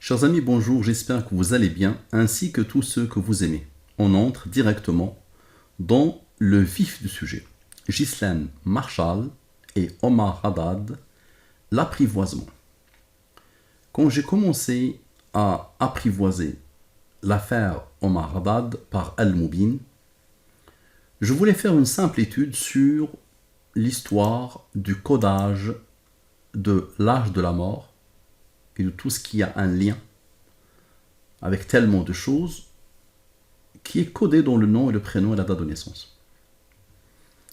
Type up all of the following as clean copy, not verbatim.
Chers amis, bonjour, j'espère que vous allez bien, ainsi que tous ceux que vous aimez. On entre directement dans le vif du sujet. Ghislaine Marshall et Omar Haddad, l'apprivoisement. Quand j'ai commencé à apprivoiser l'affaire Omar Haddad par Al-Moubin, je voulais faire une simple étude sur l'histoire du codage de l'âge de la mort et de tout ce qui a un lien avec tellement de choses qui est codé dans le nom et le prénom et la date de naissance.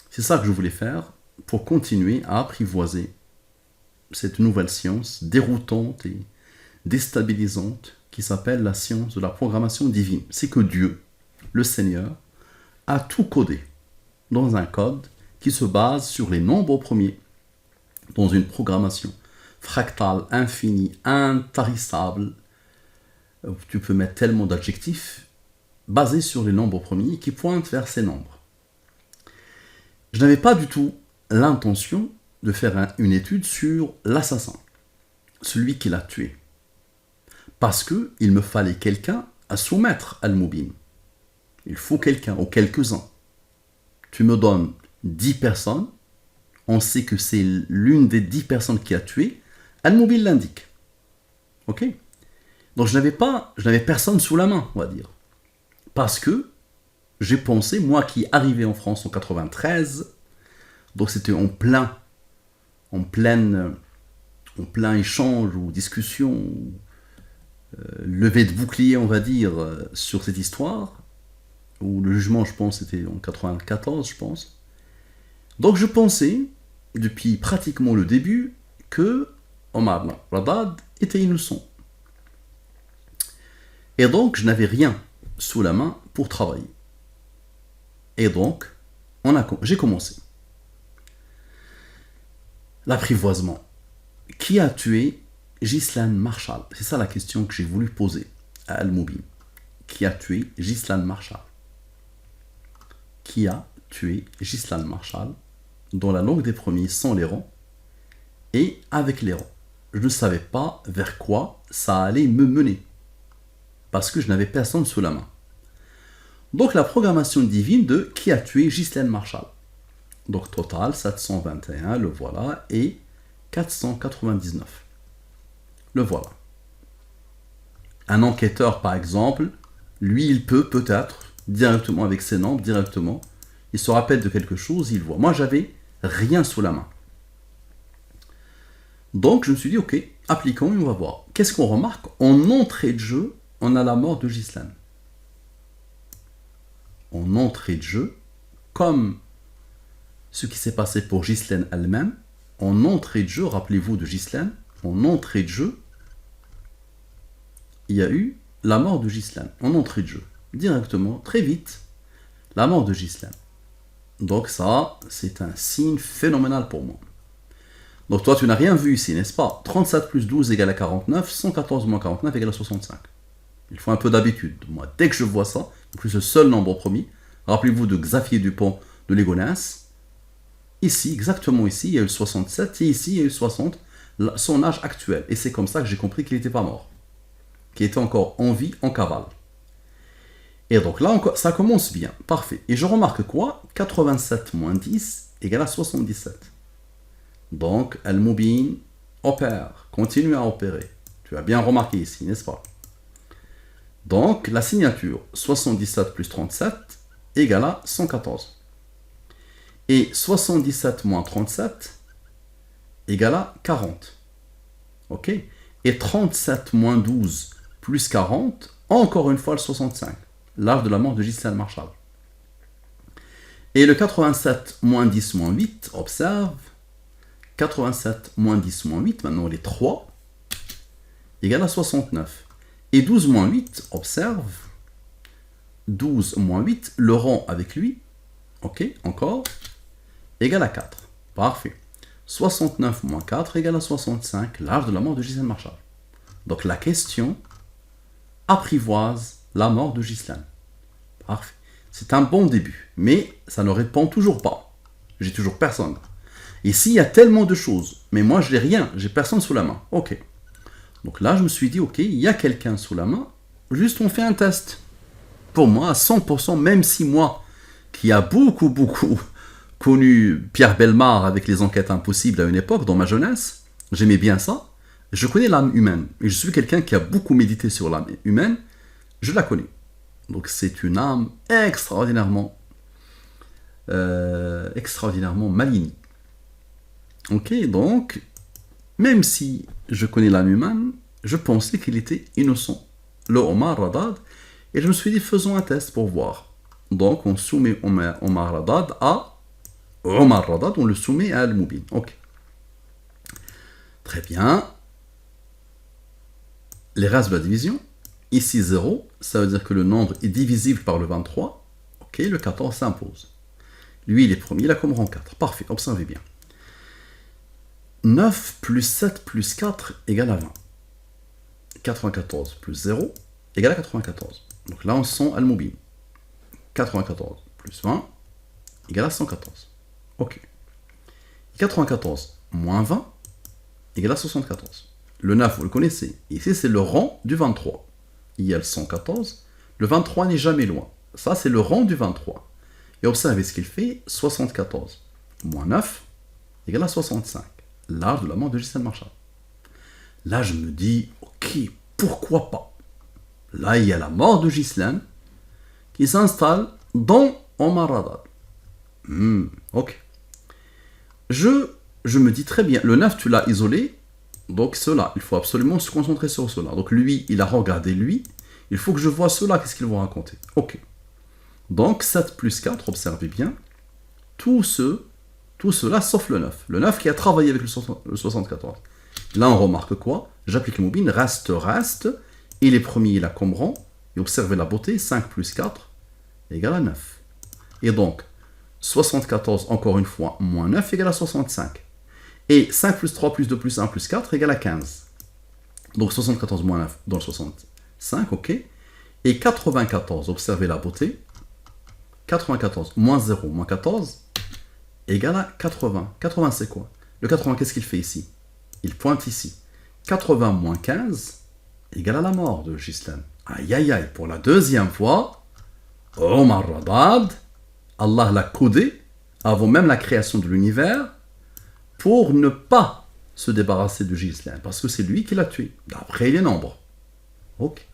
C'est ça que je voulais faire pour continuer à apprivoiser cette nouvelle science déroutante et déstabilisante qui s'appelle la science de la programmation divine. C'est que Dieu, le Seigneur, a tout codé dans un code qui se base sur les nombres premiers, dans une programmation fractale, infinie, intarissable. Tu peux mettre tellement d'adjectifs basés sur les nombres premiers qui pointent vers ces nombres. Je n'avais pas du tout l'intention de faire une étude sur l'assassin, celui qui l'a tué, parce qu'il me fallait quelqu'un à soumettre Al-Moubin. Il faut quelqu'un, ou quelques-uns. Tu me donnes 10 personnes, on sait que c'est l'une des 10 personnes qui a tué, Al-Moubin l'indique. Ok ? Donc je n'avais personne sous la main, on va dire. Parce que j'ai pensé, moi qui arrivais en France en 93, donc c'était en plein échange ou discussion, levée de bouclier, on va dire, sur cette histoire, où le jugement, je pense, c'était en 94, je pense. Donc je pensais, depuis pratiquement le début, que Omar Haddad était innocent. Et donc, je n'avais rien sous la main pour travailler. Et donc, j'ai commencé. L'apprivoisement. Qui a tué Ghislaine Marshall? C'est ça la question que j'ai voulu poser à Al-Moubin. Qui a tué Ghislaine Marshall? Qui a tué Ghislaine Marshall dans la langue des premiers sans les rangs et avec les rangs? Je ne savais pas vers quoi ça allait me mener, parce que je n'avais personne sous la main. Donc la programmation divine de qui a tué Ghislaine Marshall. Donc total 721, le voilà, et 499. Le voilà. Un enquêteur, par exemple, lui, il peut-être, directement avec ses nombres, directement, il se rappelle de quelque chose, il voit. Moi, j'avais rien sous la main. Donc je me suis dit, ok, appliquons et on va voir. Qu'est-ce qu'on remarque? En entrée de jeu, on a la mort de Ghislaine. En entrée de jeu, comme ce qui s'est passé pour Ghislaine elle-même, en entrée de jeu, rappelez-vous de Ghislaine, en entrée de jeu, il y a eu la mort de Ghislaine. En entrée de jeu, directement, très vite, la mort de Ghislaine. Donc ça, c'est un signe phénoménal pour moi. Donc toi, tu n'as rien vu ici, n'est-ce pas? 37 plus 12 égale à 49, 114 moins 49 égale à 65. Il faut un peu d'habitude. Moi, dès que je vois ça, en plus le seul nombre promis, rappelez-vous de Xavier Dupont de Ligonnès, ici, exactement ici, il y a eu 67, et ici, il y a eu 60, son âge actuel. Et c'est comme ça que j'ai compris qu'il n'était pas mort, qu'il était encore en vie, en cavale. Et donc là, ça commence bien, parfait. Et je remarque quoi? 87 moins 10 égale à 77. Donc, Al-Moubin opère, continue à opérer. Tu as bien remarqué ici, n'est-ce pas? Donc, la signature 77 plus 37 égale à 114. Et 77 moins 37 égale à 40. Ok? Et 37 moins 12 plus 40, encore une fois le 65. L'âge de la mort de Ghislaine Marshall. Et le 87 moins 10 moins 8, observe, 87 moins 10 moins 8, maintenant les 3, égale à 69. Et 12 moins 8, observe, 12 moins 8, le rang avec lui, ok, encore, égale à 4. Parfait. 69 moins 4 égale à 65, l'âge de la mort de Ghislaine Marshall. Donc la question apprivoise la mort de Ghislaine. Parfait. C'est un bon début, mais ça ne répond toujours pas. J'ai toujours personne. Ici, il y a tellement de choses, mais moi, je n'ai rien, j'ai personne sous la main. Ok. Donc là, je me suis dit, ok, il y a quelqu'un sous la main, juste on fait un test. Pour moi, à 100%, même si moi, qui a beaucoup connu Pierre Bellemare avec les enquêtes impossibles à une époque, dans ma jeunesse, j'aimais bien ça, je connais l'âme humaine. Et je suis quelqu'un qui a beaucoup médité sur l'âme humaine, je la connais. Donc c'est une âme extraordinairement maligne. Ok, donc, même si je connais l'âme humaine, je pensais qu'il était innocent. Le Omar Radad, et je me suis dit, faisons un test pour voir. Donc, on soumet Omar Radad à Omar Radad, on le soumet à Al-Moubin. Ok. Très bien. Les règles de la division. Ici 0, ça veut dire que le nombre est divisible par le 23. Ok, le 14 s'impose. Lui, il est premier, il a comme rang 4. Parfait, observez bien. 9 plus 7 plus 4 égale à 20. 94 plus 0 égale à 94. Donc là, on sent Al-Moubin. 94 plus 20 égale à 114. Ok. 94 moins 20 égale à 74. Le 9, vous le connaissez. Ici, c'est le rang du 23. Il y a le 114. Le 23 n'est jamais loin. Ça, c'est le rang du 23. Et observez ce qu'il fait. 74 moins 9 égale à 65. L'art de la mort de Gisèle Marchal. Là, je me dis, ok, pourquoi pas? Là, il y a la mort de Ghislaine qui s'installe dans Omar Radad. Ok. Je me dis très bien, le 9, tu l'as isolé, donc cela, il faut absolument se concentrer sur cela. Donc lui, il a regardé lui, il faut que je vois cela, qu'est-ce qu'ils vont raconter. Ok. Donc 7 plus 4, observez bien, tout cela sauf le 9. Le 9 qui a travaillé avec le 74. Là, on remarque quoi? J'applique le mobile, reste, il est premier, il a comme rang, et observez la beauté, 5 plus 4 égale à 9. Et donc, 74, encore une fois, moins 9 égale à 65. Et 5 plus 3 plus 2 plus 1 plus 4 égale à 15. Donc 74 moins 9 dans le 65, ok. Et 94, observez la beauté, 94 moins 0 moins 14 égale à 80. 80 c'est quoi? Le 80, qu'est-ce qu'il fait ici? Il pointe ici. 80 moins 15 égale à la mort de Ghislaine. Aïe aïe aïe, pour la deuxième fois, Omar Radad, Allah l'a codé avant même la création de l'univers pour ne pas se débarrasser de Ghislaine, parce que c'est lui qui l'a tué, d'après les nombres. Ok.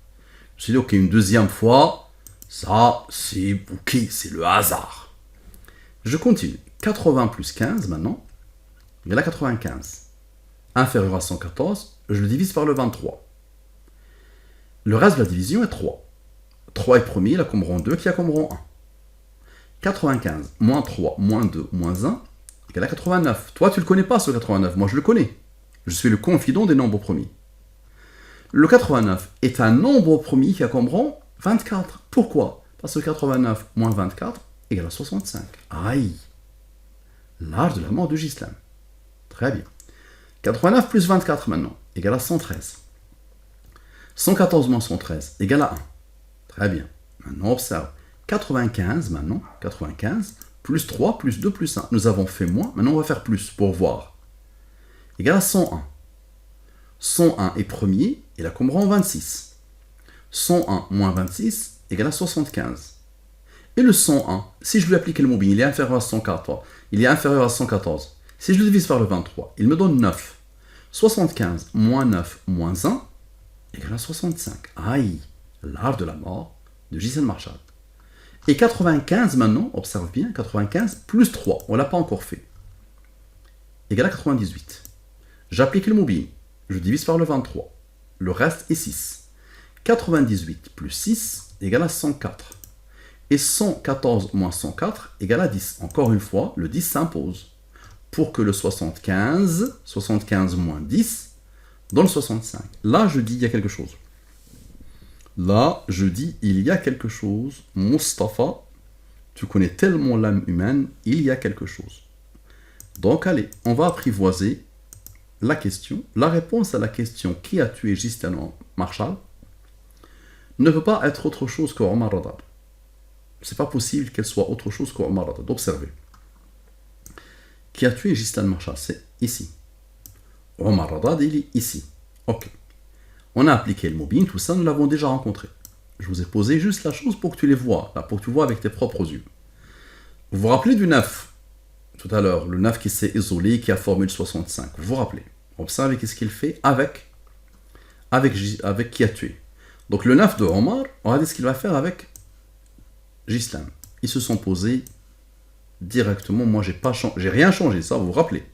Je me suis dit, ok, une deuxième fois, ça, c'est ok, c'est le hasard. Je continue. 80 plus 15 maintenant, il y a la 95. Inférieur à 114, je le divise par le 23. Le reste de la division est 3. 3 est premier, il a comme rang 2, qui a comme rang 1. 95, moins 3, moins 2, moins 1, égale à 89. Toi, tu ne le connais pas, ce 89. Moi, je le connais. Je suis le confident des nombres premiers. Le 89 est un nombre premier qui a comme rang 24. Pourquoi? Parce que 89 moins 24 égale à 65. Aïe! L'âge de la mort de Ghislaine. Très bien. 89 plus 24 maintenant, égale à 113. 114 moins 113, égale à 1. Très bien. Maintenant, observe. 95 maintenant, 95, plus 3, plus 2, plus 1. Nous avons fait moins, maintenant on va faire plus pour voir. Égale à 101. 101 est premier, il a comme rang 26. 101 moins 26 égale à 75. Et le 101, si je lui applique le mobile, il est inférieur à 114. Il est inférieur à 114. Si je le divise par le 23, il me donne 9. 75 moins 9 moins 1 égale à 65. Aïe, l'art de la mort de Gisèle Marchal. Et 95 maintenant, observe bien, 95 plus 3, on ne l'a pas encore fait, égale à 98. J'applique le mobile, je divise par le 23, le reste est 6. 98 plus 6 égale à 104. Et 114 moins 104 égale à 10. Encore une fois, le 10 s'impose. Pour que le 75 moins 10, dans le 65. Là, je dis il y a quelque chose. Là, je dis, il y a quelque chose. Mustapha, tu connais tellement l'âme humaine, il y a quelque chose. Donc, allez, on va apprivoiser la question. La réponse à la question qui a tué Ghislaine Marchal ne peut pas être autre chose que Omar Radad. C'est pas possible qu'elle soit autre chose que Omar Radad. Observez. Qui a tué Ghislaine Marchal, c'est ici. Omar Radad, il est ici. Ok. On a appliqué le mobile, tout ça, nous l'avons déjà rencontré. Je vous ai posé juste la chose pour que tu les vois, là, pour que tu vois avec tes propres yeux. Vous vous rappelez du 9 tout à l'heure, le 9 qui s'est isolé, qui a formule 65. Vous vous rappelez. Observez qu'est-ce qu'il fait avec qui a tué. Donc le 9 de Omar, on va dire ce qu'il va faire avec Gislan. Ils se sont posés directement. Moi, j'ai rien changé, ça, vous vous rappelez.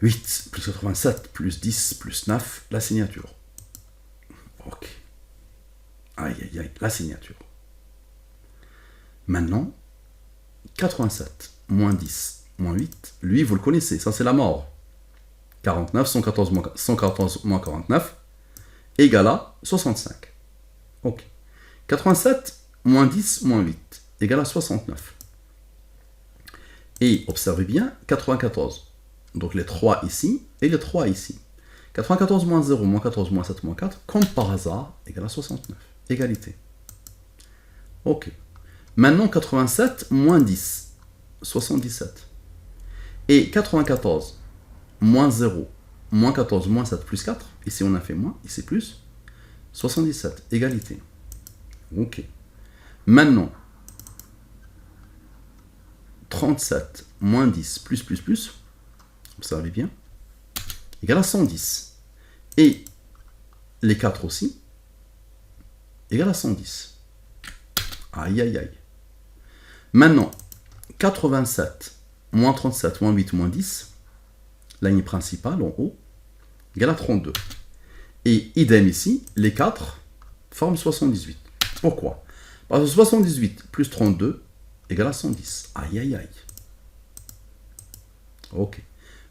8 plus 87 plus 10 plus 9, la signature. Ok. Aïe, aïe, aïe, la signature. Maintenant, 87 moins 10 moins 8, lui, vous le connaissez, ça c'est la mort. 49, 114 moins 49, égale à 65. Ok. 87 moins 10 moins 8, égale à 69. Et observez bien, 94. Donc les 3 ici et les 3 ici. 94 moins 0 moins 14 moins 7 moins 4, comme par hasard, égale à 69. Égalité. Ok. Maintenant 87 moins 10, 77. Et 94 moins 0 moins 14 moins 7 plus 4, ici on a fait moins, ici plus, 77. Égalité. Ok. Maintenant 37 moins 10 plus, observez bien, égale à 110. Et les 4 aussi, égale à 110. Aïe, aïe, aïe. Maintenant, 87 moins 37 moins 8 moins 10, la ligne principale en haut, égale à 32. Et idem ici, les 4 forment 78. Pourquoi? Parce que 78 plus 32 égale à 110. Aïe, aïe, aïe. Ok.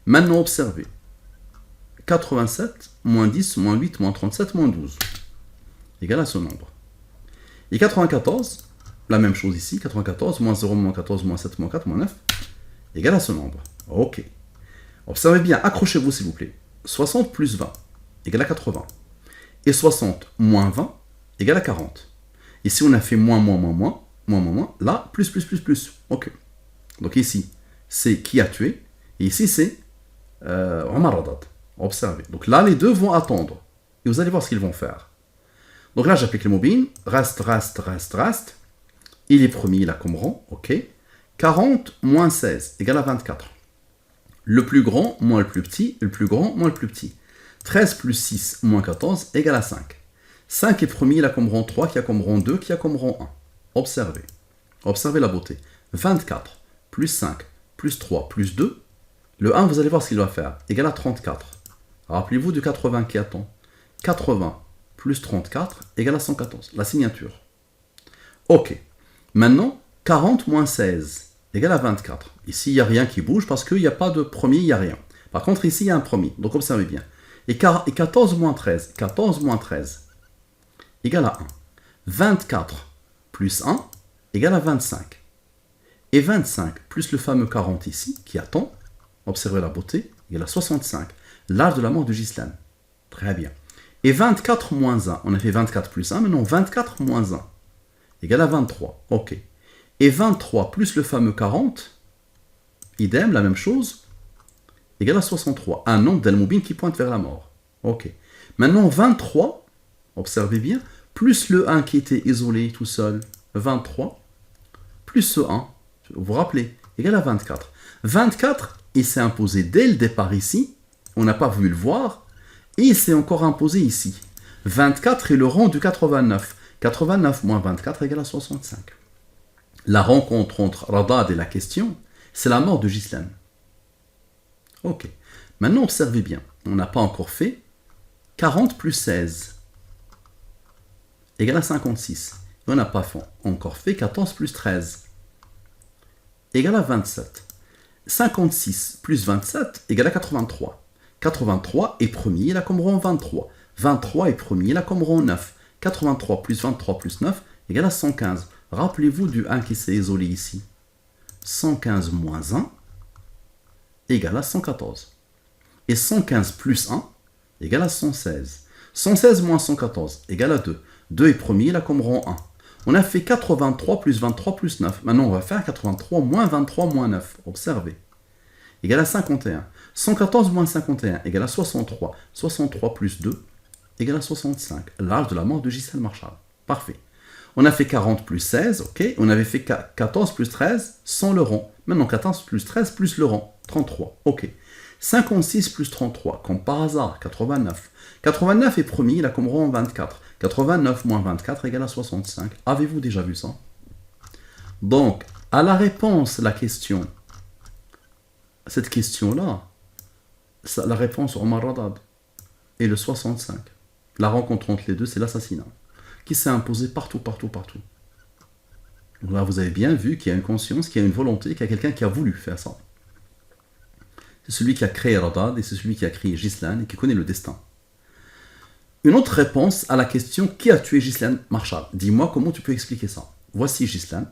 Maintenant, observez. 87 moins 10 moins 8 moins 37 moins 12 égale à ce nombre. Et 94, la même chose ici. 94 moins 0 moins 14 moins 7 moins 4 moins 9 égale à ce nombre. Ok. Observez bien, accrochez-vous s'il vous plaît. 60 plus 20 égale à 80. Et 60 moins 20 égale à 40. Ici, on a fait moins. Là, plus. Ok. Donc ici, c'est qui a tué. Et ici, c'est Omar Haddad. Observez. Donc là, les deux vont attendre. Et vous allez voir ce qu'ils vont faire. Donc là, j'applique le mobile. Reste. Il est premier, il a comme rang. Ok. 40 moins 16 égale à 24. Le plus grand moins le plus petit. Le plus grand moins le plus petit. 13 plus 6 moins 14 égale à 5. 5 est premier, il a comme rang 3, qui a comme rang 2, qui a comme rang 1. Observez. Observez la beauté. 24 plus 5 plus 3 plus 2. Le 1, vous allez voir ce qu'il va faire. Égale à 34. Rappelez-vous du 80 qui attend. 80 plus 34 égale à 114. La signature. Ok. Maintenant, 40 moins 16 égale à 24. Ici, il n'y a rien qui bouge parce qu'il n'y a pas de premier, il n'y a rien. Par contre, ici, il y a un premier. Donc, observez bien. Et 14 moins 13 égale à 1. 24 plus 1 égale à 25. Et 25 plus le fameux 40 ici, qui attend, observez la beauté, égale à 65. L'âge de la mort de Gislan. Très bien. Et 24 moins 1, on a fait 24 plus 1, maintenant 24 moins 1 égale à 23. Ok. Et 23 plus le fameux 40, idem, la même chose, égale à 63. Un nombre d'Al-Moubin qui pointe vers la mort. Ok. Maintenant 23, observez bien, plus le 1 qui était isolé tout seul, 23, plus ce 1, vous vous rappelez, égale à 24. 24, il s'est imposé dès le départ ici, on n'a pas voulu le voir, et il s'est encore imposé ici. 24 est le rang du 89. 89 moins 24 égale à 65. La rencontre entre Haddad et la question, c'est la mort de Gislan. Ok. Maintenant, observez bien. On n'a pas encore fait 40 plus 16 égale à 56. Et on n'a pas encore fait 14 plus 13 égale à 27. 56 plus 27 égale à 83. 83 est premier, il a comme rang 23. 23 est premier, il a comme rang 9. 83 plus 23 plus 9 égale à 115. Rappelez-vous du 1 qui s'est isolé ici. 115 moins 1 égale à 114. Et 115 plus 1 égale à 116. 116 moins 114 égale à 2. 2 est premier, il a comme rang 1. On a fait 83 plus 23 plus 9. Maintenant, on va faire 83 moins 23 moins 9. Observez. Égale à 51. 114 moins 51 égale à 63. 63 plus 2 égale à 65. L'âge de la mort de Ghislaine Marshall. Parfait. On a fait 40 plus 16, ok. On avait fait 14 plus 13 sans le rang. Maintenant 14 plus 13 plus le rang, 33, ok. 56 plus 33, comme par hasard, 89. 89 est premier, il a comme rang 24. 89 moins 24 égale à 65. Avez-vous déjà vu ça? Donc, à la réponse, la question, cette question-là, la réponse Omar Radad est le 65. La rencontre entre les deux, c'est l'assassinat, qui s'est imposé partout, partout, partout. Donc là, vous avez bien vu qu'il y a une conscience, qu'il y a une volonté, qu'il y a quelqu'un qui a voulu faire ça. C'est celui qui a créé Radad et c'est celui qui a créé Ghislaine et qui connaît le destin. Une autre réponse à la question qui a tué Ghislaine Marshall. Dis-moi comment tu peux expliquer ça. Voici Ghislaine,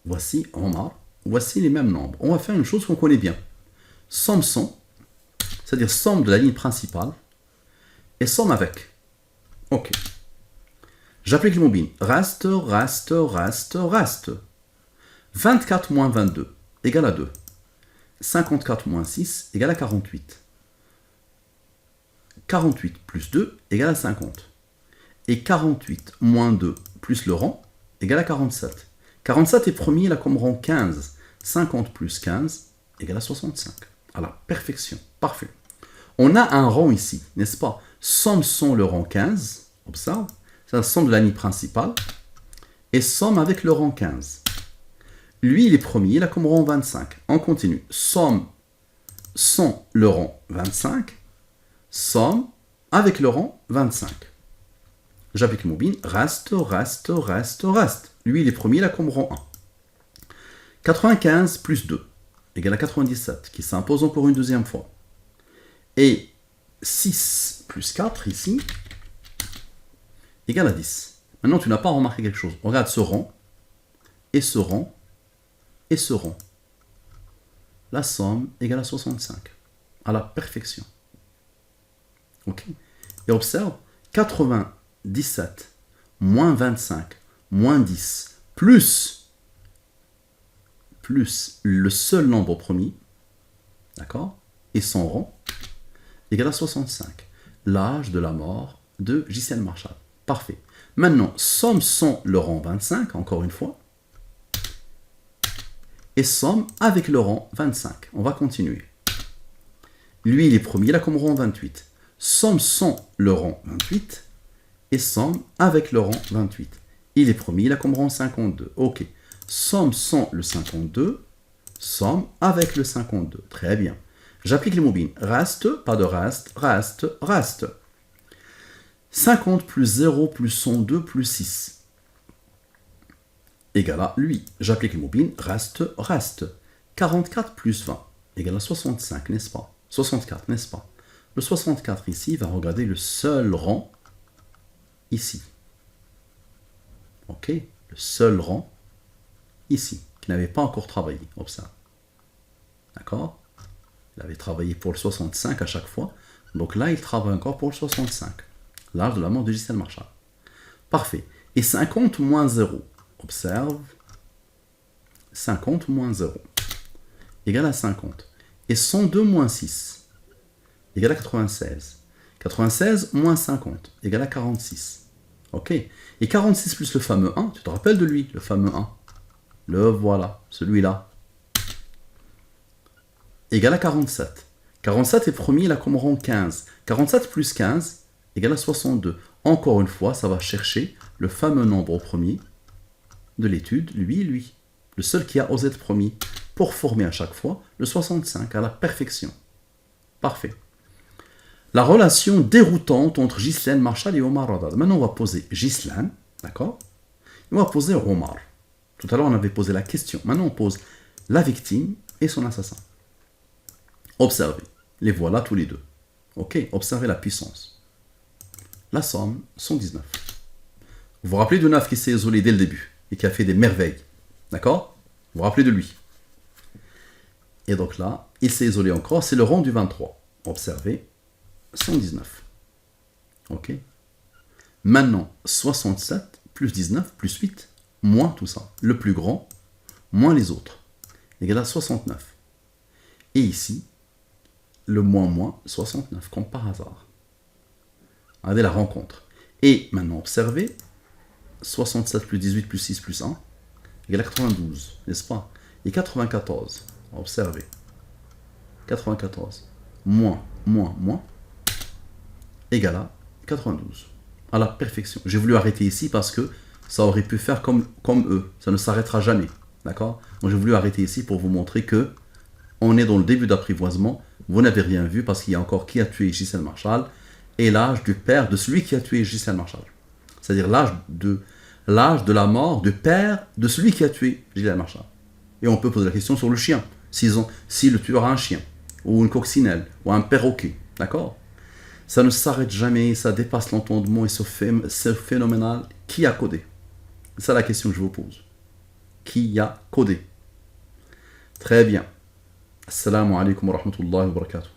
voici Omar, voici les mêmes nombres. On va faire une chose qu'on connaît bien. Somme sans, c'est-à-dire somme de la ligne principale et somme avec. Ok. J'applique le mobile. Reste, reste, reste, reste. 24 moins 22 égale à 2. 54 moins 6 égale à 48. 48 plus 2 égale à 50. Et 48 moins 2 plus le rang égale à 47. 47 est premier, il a comme rang 15. 50 plus 15 égale à 65. À la perfection. Parfait. On a un rang ici, n'est-ce pas? Somme sans le rang 15. Observe. C'est la somme de la ligne principale. Et somme avec le rang 15. Lui, il est premier, il a comme rang 25. On continue. Somme sans le rang 25. Somme avec le rang 25. J'applique le mobile. Reste, reste, reste, reste. Lui, il est premier, il a comme rang 1. 95 plus 2 égale à 97, qui s'impose encore une deuxième fois. Et 6 plus 4 ici égale à 10. Maintenant, tu n'as pas remarqué quelque chose. Regarde ce rang, et ce rang, et ce rang. La somme égale à 65. À la perfection. Ok. Et observe, 97 moins 25 moins 10 plus le seul nombre premier, d'accord, et son rang, égale à 65. L'âge de la mort de Ghislaine Marshall. Parfait. Maintenant, somme sans le rang 25, encore une fois, et somme avec le rang 25. On va continuer. Lui, il est premier, il a comme rang 28. Somme sans le rang 28 et somme avec le rang 28. Il est premier, il a comme rang 52. Ok. Somme sans le 52, somme avec le 52. Très bien. J'applique les mobiles. Reste, pas de reste, reste, reste. 50 plus 0 plus 102 plus 6 égale à lui. J'applique le mobile. Reste, reste. 44 plus 20 égale à 65, n'est-ce pas? 64, n'est-ce pas? Le 64 ici va regarder le seul rang ici. Ok? Le seul rang ici, qui n'avait pas encore travaillé. Observe. D'accord? Il avait travaillé pour le 65 à chaque fois. Donc là, il travaille encore pour le 65. L'âge de la mort de Ghislaine Marshall. Parfait. Et 50 moins 0. Observe. 50 moins 0 égale à 50. Et 102 moins 6 égale à 96. 96 moins 50 égale à 46. Ok. Et 46 plus le fameux 1, tu te rappelles de lui, le fameux 1. Le voilà, celui-là. Égale à 47. 47 est premier, il a comme rang 15. 47 plus 15 égale à 62. Encore une fois, ça va chercher le fameux nombre au premier de l'étude, lui et lui. Le seul qui a osé être premier, pour former à chaque fois le 65 à la perfection. Parfait. La relation déroutante entre Ghislaine Marshall et Omar Radad. Maintenant, on va poser Ghislaine, d'accord? Et on va poser Omar. Tout à l'heure, on avait posé la question. Maintenant, on pose la victime et son assassin. Observez. Les voilà tous les deux. Ok? Observez la puissance. La somme, 119. Vous vous rappelez de Naf qui s'est isolé dès le début et qui a fait des merveilles. D'accord? Vous vous rappelez de lui. Et donc là, il s'est isolé encore. C'est le rang du 23. Observez. 119. Ok? Maintenant, 67 plus 19 plus 8, moins tout ça. Le plus grand, moins les autres. Égale à 69. Et ici, le moins 69, comme par hasard. Regardez la rencontre. Et maintenant, observez, 67 plus 18 plus 6 plus 1 égale à 92, n'est-ce pas? Et 94, observez. 94 moins égale à 92. À la perfection. J'ai voulu arrêter ici parce que ça aurait pu faire comme eux. Ça ne s'arrêtera jamais. D'accord? Donc j'ai voulu arrêter ici pour vous montrer que on est dans le début d'apprivoisement. Vous n'avez rien vu parce qu'il y a encore qui a tué Ghislaine Marshall et l'âge du père de celui qui a tué Ghislaine Marshall. C'est-à-dire l'âge de la mort du père de celui qui a tué Ghislaine Marshall. Et on peut poser la question sur le chien. Si le tueur a un chien, ou une coccinelle, ou un perroquet. D'accord? Ça ne s'arrête jamais, ça dépasse l'entendement et c'est phénoménal. Qui a codé? C'est ça la question que je vous pose. Qui a codé? Très bien. Assalamu alaikum wa rahmatullahi wa barakatuh.